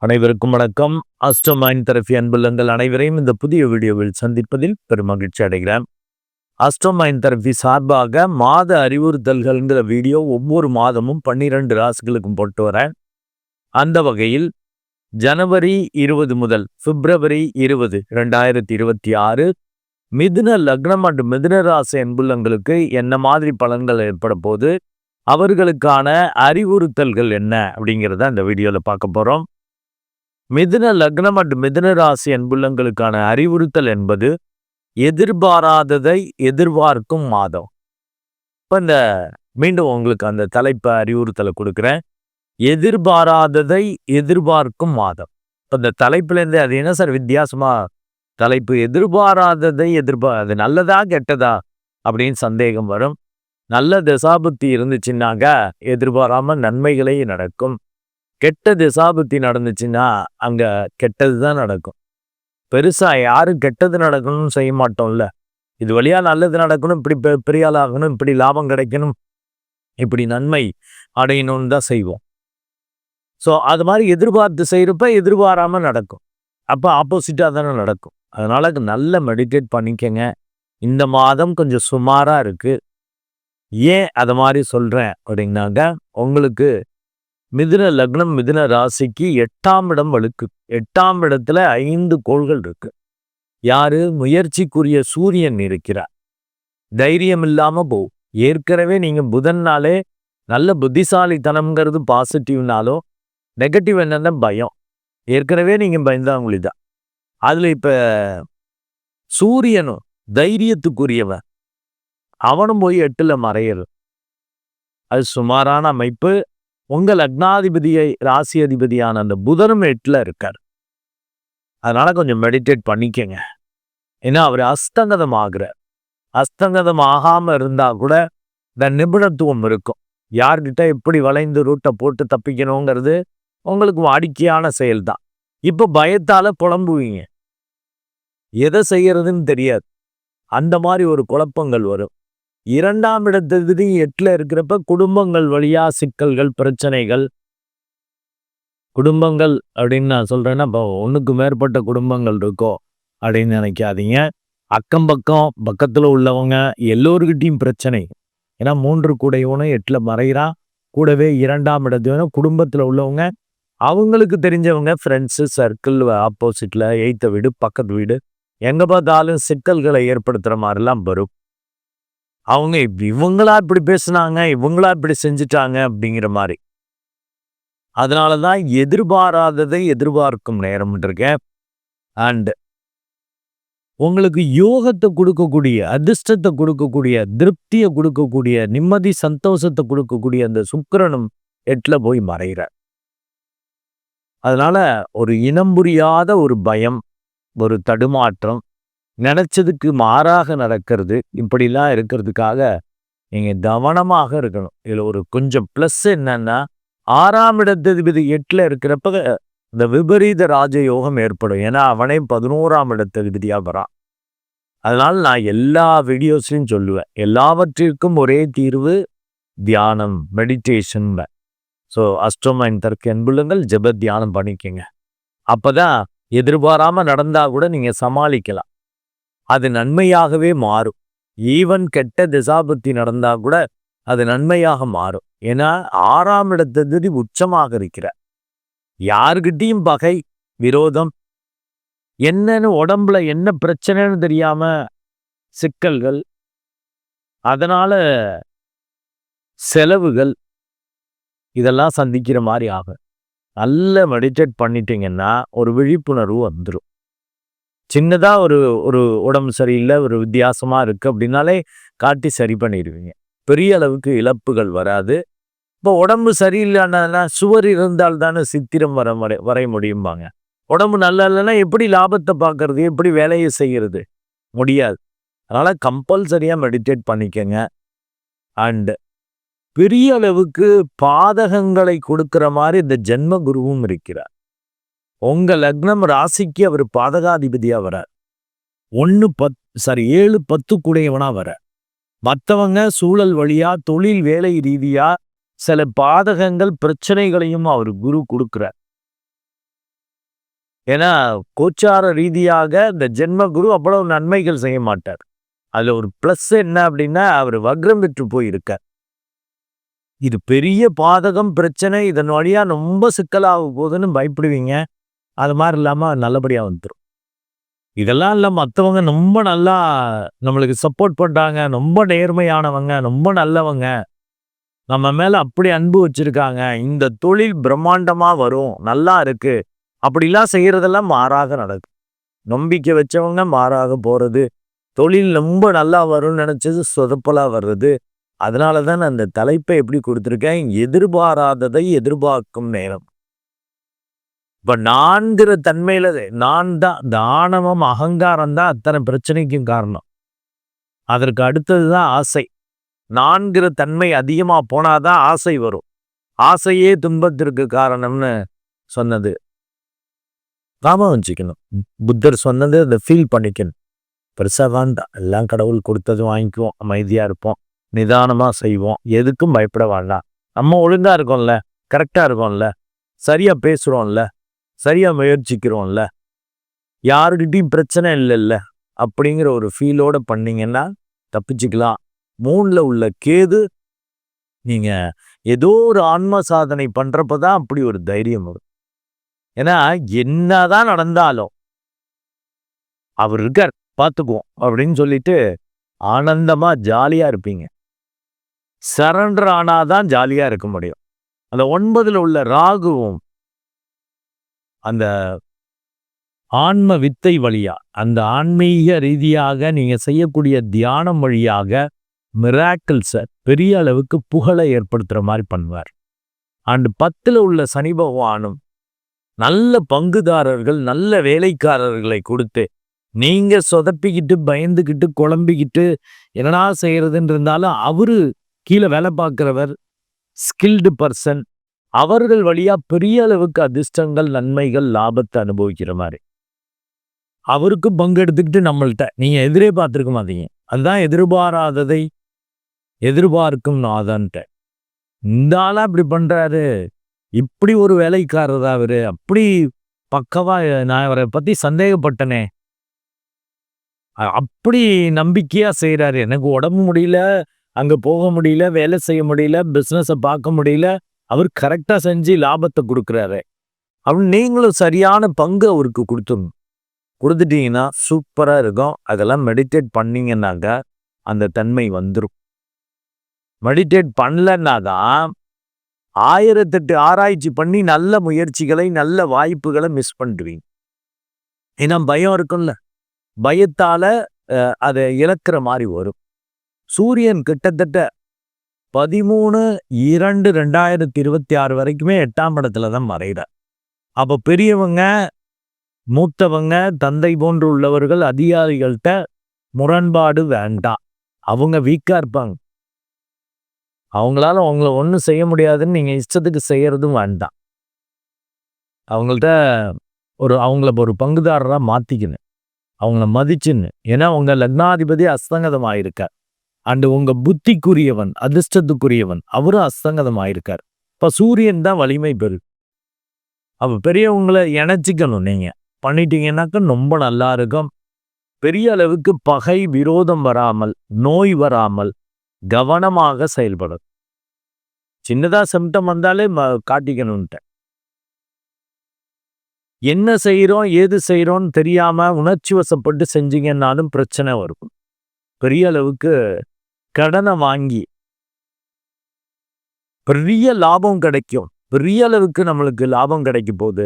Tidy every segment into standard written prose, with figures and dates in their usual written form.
அனைவருக்கும் வணக்கம். Astro mind therapy அன்புள்ளங்கள் அனைவரையும் இந்த புதிய வீடியோவில் சந்திப்பதில் பெரும் மகிழ்ச்சி அடைகிறேன். அஸ்ட்ரோ மைண்ட் தெரபி சார்பாக மாத அறிவுறுத்தல்கள்ங்கிற வீடியோ ஒவ்வொரு மாதமும் 12 ராசிகளுக்கும் போட்டு வரேன். அந்த வகையில் ஜனவரி 20 முதல் பிப்ரவரி 20, 2026 மிதுன லக்னம் மற்றும் மிதுன ராசி அன்புள்ளங்களுக்கு என்ன மாதிரி பலன்கள் ஏற்பட போது, அவர்களுக்கான அறிவுறுத்தல்கள் என்ன அப்படிங்கிறத அந்த வீடியோவில் பார்க்க போகிறோம். மிதுன லக்னம் மற்றும் மிதுன ராசி அன்புள்ளங்களுக்கான அறிவுறுத்தல் என்பது எதிர்பாராததை எதிர்பார்க்கும் மாதம். இப்போ மீண்டும் உங்களுக்கு அந்த தலைப்பை அறிவுறுத்தலை கொடுக்குறேன். எதிர்பாராததை எதிர்பார்க்கும் மாதம். இப்போ இந்த தலைப்புலேருந்து அது என்ன சார் வித்தியாசமா தலைப்பு? எதிர்பாராததை அது நல்லதா கெட்டதா அப்படின்னு சந்தேகம் வரும். நல்ல தசாபுத்தி இருந்துச்சுன்னாங்க எதிர்பாராம நன்மைகளே நடக்கும். கெட்ட திசாபுத்தி நடந்துச்சுன்னா அங்க கெட்டது தான் நடக்கும். பெருசா யாரும் கெட்டது நடக்கணும்னு செய்ய மாட்டோம்ல. இது வழியா நல்லது நடக்கணும், இப்படி பெரிய ஆளாகணும், இப்படி லாபம் கிடைக்கணும், இப்படி நன்மை அடையணும்னு தான் செய்வோம். ஸோ அது மாதிரி எதிர்பார்த்து செய்கிறப்ப எதிர்பாராம நடக்கும். அப்போ ஆப்போசிட்டாக தானே நடக்கும். அதனால நல்ல மெடிடேட் பண்ணிக்கங்க. இந்த மாதம் கொஞ்சம் சுமாராக இருக்கு. ஏன் அதை மாதிரி சொல்றேன் அப்படின்னாங்க, உங்களுக்கு மிதுன லக்னம் மிதுன ராசிக்கு 8ஆம் இடம் வலுக்கு. 8ஆம் இடத்துல 5 கோள்கள் இருக்கு. யாரு? முயற்சிக்குரிய சூரியன் இருக்கிறார். தைரியம் இல்லாம போகும். ஏற்கனவே நீங்க புதன்னாலே நல்ல புத்திசாலித்தனம்ங்கிறது பாசிட்டிவ்னாலோ நெகட்டிவ் என்னன்னா பயம். ஏற்கனவே நீங்க பயந்தாங்குழி தான். அதுல இப்ப சூரியனும் தைரியத்துக்குரியவன், அவனும் போய் 8ல மறையிறது. அது சுமாரான அமைப்பு. உங்க லக்னாதிபதியை ராசி அதிபதியான அந்த புதனும் 8ல இருக்கார். அதனால கொஞ்சம் மெடிடேட் பண்ணிக்கங்க. ஏன்னா அவர் அஸ்தங்கதம் ஆகுறார். அஸ்தங்கதம் ஆகாம இருந்தா கூட இந்த நிபுணத்துவம் இருக்கும். யார்கிட்ட எப்படி வளைந்து ரூட்டை போட்டு தப்பிக்கணுங்கிறது உங்களுக்கு வாடிக்கையான செயல்தான். இப்போ பயத்தால புலம்புவீங்க, எதை செய்யறதுன்னு தெரியாது. அந்த மாதிரி ஒரு குழப்பங்கள் வரும். 2ஆம் இடத்ததிபதி 8ல இருக்கிறப்ப குடும்பங்கள் வழியா சிக்கல்கள், பிரச்சனைகள். குடும்பங்கள் அப்படின்னு நான் சொல்றேன்னா, இப்போ 1க்கு மேற்பட்ட குடும்பங்கள் இருக்கோ அப்படின்னு நினைக்காதீங்க. அக்கம் பக்கத்துல உள்ளவங்க எல்லோருக்கிட்டையும் பிரச்சனை. ஏன்னா 3 கூடையவனும் 8ல மறைகிறான். கூடவே 2ஆம் இடத்தையும் குடும்பத்துல உள்ளவங்க, அவங்களுக்கு தெரிஞ்சவங்க, ஃப்ரெண்ட்ஸு சர்க்கிள், ஆப்போசிட்ல 8th வீடு, பக்கத்து வீடு, எங்க பார்த்தாலும் சிக்கல்களை ஏற்படுத்துற மாதிரிலாம் வரும். அவங்க இவங்களா இப்படி பேசுனாங்க, இவங்களா இப்படி செஞ்சுட்டாங்க அப்படிங்கிற மாதிரி. அதனாலதான் எதிர்பாராததை எதிர்பார்க்கும் நேரம் இருக்கேன். அண்ட் உங்களுக்கு யோகத்தை கொடுக்கக்கூடிய, அதிர்ஷ்டத்தை கொடுக்கக்கூடிய, திருப்தியை கொடுக்கக்கூடிய, நிம்மதி சந்தோஷத்தை கொடுக்கக்கூடிய அந்த சுக்கிரனும் 8ல போய் மறைகிறார். அதனால ஒரு இனம் புரியாத ஒரு பயம், ஒரு தடுமாற்றம், நினைச்சதுக்கு மாறாக நடக்கிறது, இப்படிலாம் இருக்கிறதுக்காக நீங்க கவனமாக இருக்கணும். இதுல ஒரு கொஞ்சம் பிளஸ் என்னன்னா, 6ஆம் இடத்ததிபதி 8ல இருக்கிறப்ப இந்த விபரீத ராஜயோகம் ஏற்படும். ஏன்னா அவனே 11ஆம் இடத்ததிபதியா வரான். அதனால நான் எல்லா வீடியோஸ்லையும் சொல்லுவேன், எல்லாவற்றிற்கும் ஒரே தீர்வு தியானம், meditation. So astro mind therapy அன்புள்ளங்கள் ஜெப தியானம் பண்ணிக்கங்க. அப்பதான் எதிர்பாராம நடந்தா கூட நீங்க சமாளிக்கலாம். அது நன்மையாகவே மாறும். ஈவன் கெட்ட திசாபுத்தி நடந்தா கூட அது நன்மையாக மாறும். ஏன்னா 6ஆம் இடத்ததிபதி உச்சமாக இருக்கிறார். யாருக்கிட்டையும் பகை, விரோதம், என்னன்னு உடம்புல என்ன பிரச்சனைன்னு தெரியாம சிக்கல்கள், அதனால செலவுகள், இதெல்லாம் சந்திக்கிற மாதிரி ஆகும். நல்ல மெடிடேட் பண்ணிட்டீங்கன்னா ஒரு விழிப்புணர்வு வந்துடும். சின்னதா ஒரு ஒரு உடம்பு சரியில்லை, ஒரு வித்தியாசமா இருக்கு அப்படின்னாலே காட்டி சரி பண்ணிடுவீங்க. பெரிய அளவுக்கு இழப்புகள் வராது. இப்போ உடம்பு சரியில்லைன்னா சுவர் இருந்தால் தானே சித்திரம் வரைய முடியும்பாங்க. உடம்பு நல்லா இல்லைன்னா எப்படி லாபத்தை பார்க்கறது, எப்படி வேலையை செய்கிறது? முடியாது. அதனால கம்பல்சரியா மெடிடேட் பண்ணிக்கங்க. அண்ட் பெரிய அளவுக்கு பாதகங்களை கொடுக்கிற மாதிரி இந்த ஜென்ம குருவும் இருக்கிறார். உங்க லக்னம் ராசிக்கு அவர் பாதகாதிபதியா வரார். 7 10 கூடையவனா வர. மற்றவங்க சூழல் வழியா, தொழில் வேலை ரீதியா சில பாதகங்கள், பிரச்சனைகளையும் அவர் குரு கொடுக்கிறார். ஏன்னா கோச்சார ரீதியாக இந்த ஜென்ம குரு அவ்வளவு நன்மைகள் செய்ய மாட்டார். அதுல ஒரு பிளஸ் என்ன அப்படின்னா அவர் வக்ரம் பெற்று போயிருக்கார். இது பெரிய பாதகம், பிரச்சனை, இதன் வழியா ரொம்ப சிக்கலாக போகுதுன்னு பயப்படுவீங்க. அது மாதிரி இல்லாம நல்லபடியா வந்துரும். இதெல்லாம் இல்ல, மத்தவங்க ரொம்ப நல்லா நம்மளுக்கு சப்போர்ட் பண்றாங்க, ரொம்ப நேர்மையானவங்க, ரொம்ப நல்லவங்க, நம்ம மேல அப்படி அன்பு வச்சிருக்காங்க, இந்த தொழில் பிரம்மாண்டமா வரும், நல்லா இருக்கு, அப்படிலாம் செய்யறதெல்லாம் மாறாக நடக்கும். நம்பிக்கை வச்சவங்க மாறாக போறது, தொழில் ரொம்ப நல்லா வரும்னு நினைச்சது சொதப்பலா வர்றது. அதனால தான் நான் அந்த தலைப்பை எப்படி கொடுத்துருக்கேன், எதிர்பாராததை எதிர்பார்க்கும் நேரம். இப்ப நான்கிற தன்மையில நான் தான், இந்த ஆணவம் அகங்காரம் தான் அத்தனை பிரச்சனைக்கும் காரணம். அதற்கு அடுத்ததுதான் ஆசை. நான்கிற தன்மை அதிகமா போனாதான் ஆசை வரும். ஆசையே துன்பத்திற்கு காரணம்னு சொன்னது ஞாபகம் வச்சுக்கணும். புத்தர் சொன்னது அதை ஃபீல் பண்ணிக்கணும். பெருசா வேண்டாம், எல்லாம் கடவுள் கொடுத்தது வாங்கிக்குவோம், அமைதியா இருப்போம், நிதானமா செய்வோம், எதுக்கும் பயப்பட வேண்டாம். நம்ம ஒழுங்கா இருக்கோம்ல, கரெக்டா இருக்கோம்ல, சரியா பேசுறோம்ல, சரியா முயற்சிக்கிறோம்ல, யாருக்கிட்டையும் பிரச்சனை இல்லைல்ல, அப்படிங்கிற ஒரு ஃபீலோட பண்ணீங்கன்னா தப்பிச்சுக்கலாம். 3ல உள்ள கேது, நீங்க ஏதோ ஒரு ஆன்ம சாதனை பண்றப்பதான் அப்படி ஒரு தைரியம் வரும். ஏன்னா என்னதான் நடந்தாலும் அவர் இருக்கார், பார்த்துக்குவோம் அப்படின்னு சொல்லிட்டு ஆனந்தமா ஜாலியா இருப்பீங்க. சரண்டர் ஆனாதான் ஜாலியா இருக்க முடியும். அந்த 9ல உள்ள ராகுவும் அந்த ஆன்ம வித்தை வழியா, அந்த ஆன்மீக ரீதியாக நீங்க செய்யக்கூடிய தியானம் வழியாக மிராக்கிள்ஸை பெரிய அளவுக்கு புகழை ஏற்படுத்துற மாதிரி பண்ணுவார். அண்ட் 10ல உள்ள சனி பகவானும் நல்ல பங்குதாரர்கள், நல்ல வேலைக்காரர்களை கொடுத்து, நீங்க சொதப்பிக்கிட்டு பயந்துக்கிட்டு குழம்பிக்கிட்டு என்னடா செய்யறதுன்னு இருந்தாலும் அவரு கீழே வேலை பார்க்கிறவர், ஸ்கில்டு பர்சன், அவர்கள் வழியா பெரிய அளவுக்கு அதிர்ஷ்டங்கள், நன்மைகள், லாபத்தை அனுபவிக்கிற மாதிரி அவருக்கு பங்கு எடுத்துக்கிட்டு நம்மள்கிட்ட நீங்க எதிரே பார்த்துருக்க மாட்டீங்க. அதுதான் எதிர்பாராததை எதிர்பார்க்கும் நாதன்ட்ட. இந்த ஆளா இப்படி பண்றாரு, இப்படி ஒரு வேலைக்காரரா அவரு, அப்படி பக்கவா, நான் அவரை பத்தி சந்தேகப்பட்டனே, அப்படி நம்பிக்கையா செய்யறாரு, எனக்கு உடம்பு முடியல, அங்க போக முடியல, வேலை செய்ய முடியல, பிசினஸை பார்க்க முடியல, அவர் கரெக்டா செஞ்சு லாபத்தை கொடுக்குறாரு அப்படின்னு நீங்களும் சரியான பங்கு அவருக்கு கொடுத்துட்டீங்கன்னா சூப்பரா இருக்கும். அதெல்லாம் மெடிடேட் பண்ணீங்கன்னாக்க அந்த தன்மை வந்துடும். மெடிடேட் பண்ணலன்னாதான் 1008 ஆராய்ச்சி பண்ணி நல்ல முயற்சிகளை, நல்ல வாய்ப்புகளை மிஸ் பண்ணுவீங்க. ஏன்னா பயம் இருக்கும்ல, பயத்தால அதை இழக்கிற மாதிரி வரும். சூரியன் கிட்டத்தட்ட 13/2/2026 வரைக்குமே 8ஆம் இடத்துல தான் மறைகிறார். அப்போ பெரியவங்க, மூத்தவங்க, தந்தை போன்று உள்ளவர்கள், அதிகாரிகள்கிட்ட முரண்பாடு வேண்டாம். அவங்க வீக்கா இருப்பாங்க, அவங்களால அவங்கள ஒன்றும் செய்ய முடியாதுன்னு நீங்க இஷ்டத்துக்கு செய்யறதும் வேண்டாம். அவங்கள்ட்ட அவங்கள ஒரு பங்குதாரராக மாத்திக்கணும், அவங்கள மதிச்சுன்னு. ஏன்னா உங்க லக்னாதிபதி அஸ்தங்கதம் ஆயிருக்கார். அண்டு உங்க புத்திக்குரியவன், அதிர்ஷ்டத்துக்குரியவன், அவரும் அஸ்தங்கதம் ஆயிருக்கார். இப்ப சூரியன் தான் வலிமை பெறு. அப்ப பெரியவங்களை இணைச்சிக்கணும். நீங்க பண்ணிட்டீங்கன்னாக்க ரொம்ப நல்லா இருக்கும். பெரிய அளவுக்கு பகை, விரோதம் வராமல், நோய் வராமல் கவனமாக செயல்படும். சின்னதா சிம்டம் வந்தாலே காட்டிக்கணும்ட்ட. என்ன செய்யறோம், ஏது செய்யறோம்னு தெரியாம உணர்ச்சி வசப்பட்டு செஞ்சீங்கன்னாலும் பிரச்சனை வரும். பெரிய அளவுக்கு கடனை வாங்கி பெரிய லாபம் கிடைக்கும். பெரிய அளவுக்கு நம்மளுக்கு லாபம் கிடைக்கும் போது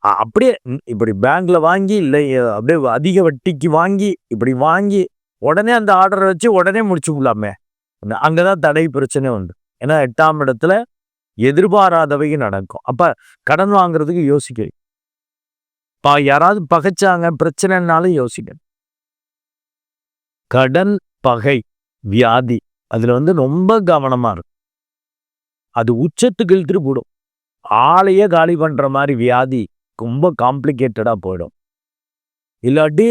அப்படியே இப்படி பேங்க்ல வாங்கி, இல்லை அப்படியே அதிக வட்டிக்கு வாங்கி, இப்படி வாங்கி உடனே அந்த ஆர்டரை வச்சு உடனே முடிச்சுக்கலாமே, அங்கதான் தடை பிரச்சனை உண்டு. ஏன்னா 8ஆம் இடத்துல எதிர்பாராதவை நடக்கும். அப்ப கடன் வாங்குறதுக்கு யோசிக்க, யாராவது பகைச்சாங்க பிரச்சனைனாலும் யோசிக்கணும். கடன், பகை, வியாதி, அதுல ரொம்ப கவனமா இருக்கும். அது உச்சத்துக்கு இழுத்துட்டு போடும். ஆளையே காலி பண்ற மாதிரி வியாதி ரொம்ப காம்ப்ளிகேட்டடா போயிடும். இல்லாட்டி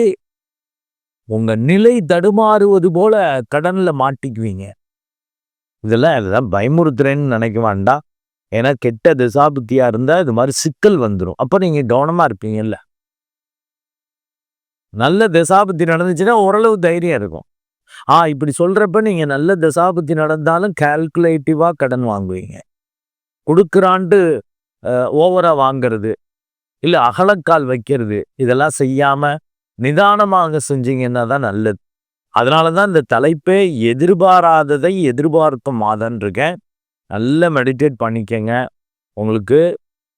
உங்க நிலை தடுமாறுவது போல கடன்ல மாட்டிக்குவீங்க. இதெல்லாம் பயமுறுத்துறேன்னு நினைக்க வேண்டாம். ஏன்னா கெட்ட திசாபுத்தியா இருந்தா இது மாதிரி சிக்கல் வந்துடும். அப்ப நீங்க கவனமா இருப்பீங்கல்ல. நல்ல திசாபுத்தி நடந்துச்சுன்னா ஓரளவு தைரியம் இருக்கும். இப்படி சொல்றப்ப நீங்க நல்ல திசாபுத்தி நடந்தாலும் கால்குலேட்டிவா கடன் வாங்குவீங்க. குடுக்குறான்ட்டு ஓவரா வாங்குறது, இல்ல அகலக்கால் வைக்கிறது, இதெல்லாம் செய்யாம நிதானமாக செஞ்சீங்கன்னா தான் நல்லது. அதனால தான் இந்த தலைப்பே எதிர்பாராததை எதிர்பார்த்த மாதம்னு இருக்கேன். நல்லா மெடிடேட் பண்ணிக்கங்க. உங்களுக்கு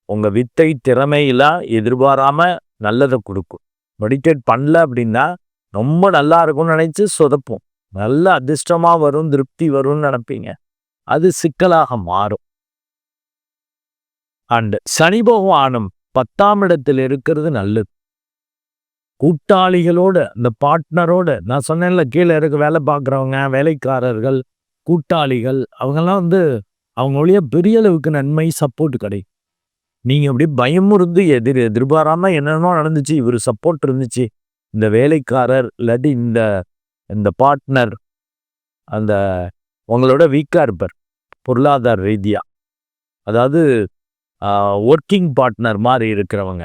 உங்க வித்தை திறமையெல்லாம் எதிர்பாராம நல்லதை கொடுக்கும். மெடிடேட் பண்ணல அப்படின்னா ரொம்ப நல்லா இருக்கும்னு நினைச்சு சொதப்போம். நல்ல அதிர்ஷ்டமா வரும், திருப்தி வரும்னு நினைப்பீங்க. அது சிக்கலாக மாறும். அண்ட் சனி பகவானும் 10ஆம் இடத்தில் இருக்கிறது நல்லது. கூட்டாளிகளோட, இந்த பார்ட்னரோட, நான் சொன்னேன்ல கீழே இருக்க வேலை பார்க்குறவங்க, வேலைக்காரர்கள், கூட்டாளிகள், அவங்கெல்லாம் அவங்களுடைய பெரிய அளவுக்கு நன்மை சப்போர்ட் கிடைக்கும். நீங்க அப்படியே பயமுறுந்து எதிர்பாராம என்னென்னமோ நடந்துச்சு, இவர் சப்போர்ட் இருந்துச்சு, இந்த வேலைக்காரர் இல்லாட்டி இந்த பார்ட்னர் அந்த உங்களோட வீக்கா இருப்பார் பொருளாதார ரீதியா. அதாவது ஒர்க்கிங் பார்ட்னர் மாதிரி இருக்கிறவங்க,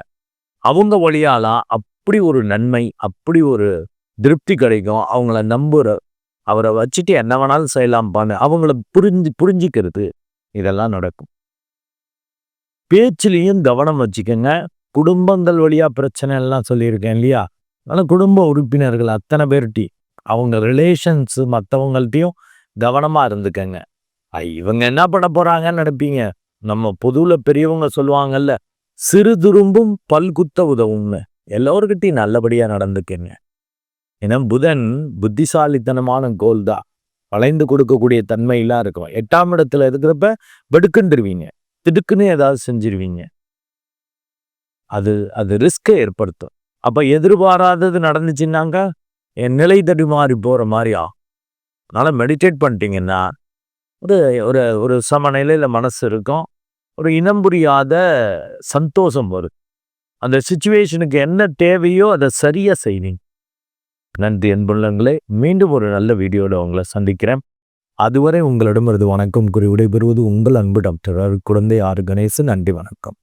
அவங்க வழியாலாம் அப்படி ஒரு நன்மை, அப்படி ஒரு திருப்தி கிடைக்கும். அவங்கள நம்புற, அவரை வச்சுட்டு என்ன வேணாலும் செய்யலாம்பான்னு அவங்கள புரிஞ்சிக்கிறது, இதெல்லாம் நடக்கும். பேச்சிலையும் கவனம் வச்சுக்கோங்க. குடும்பங்கள் வழியா பிரச்சனை எல்லாம் சொல்லியிருக்கேன் இல்லையா? அதனால் குடும்ப உறுப்பினர்கள் அத்தனை பேர்ட்டி, அவங்க ரிலேஷன்ஸ் மற்றவங்கள்ட்டையும் கவனமா இருந்துக்கங்க. இவங்க என்ன பண்ண போறாங்கன்னு நினைப்பீங்க. நம்ம பொதுவில் பெரியவங்க சொல்லுவாங்கல்ல, சிறு துரும்பும் பல்குத்த உதவும்னு. எல்லோருக்கிட்டையும் நல்லபடியா நடந்துக்கங்க. ஏன்னா புதன் புத்திசாலித்தனமான கோல் தான். வளைந்து கொடுக்கக்கூடிய தன்மையெல்லாம் இருக்கும். 8ஆம் இடத்துல இருக்கிறப்ப வெடுக்குண்டுருவீங்க, திடுக்குன்னு ஏதாவது செஞ்சிருவீங்க. அது ரிஸ்கை ஏற்படுத்தும். அப்ப எதிர்பாராதது நடந்துச்சுன்னாங்க என் நிலை தடுமாறி போற மாதிரி ஆகும். அதனால மெடிடேட் பண்ணிட்டீங்கன்னா ஒரு ஒரு சமநிலையில மனசு இருக்கும். ஒரு இனம் புரியாத சந்தோஷம் வரும். அந்த சிச்சுவேஷனுக்கு என்ன தேவையோ அதை சரியா செய்வீங்க. நன்றி அன்புள்ளங்களே. மீண்டும் ஒரு நல்ல வீடியோட உங்களை சந்திக்கிறேன். அதுவரை உங்களிடமிருந்து வணக்கம் கூறி விடைபெறுவது உங்கள் அன்பு டாக்டர் குழந்தை ஆர் கணேசன். நன்றி, வணக்கம்.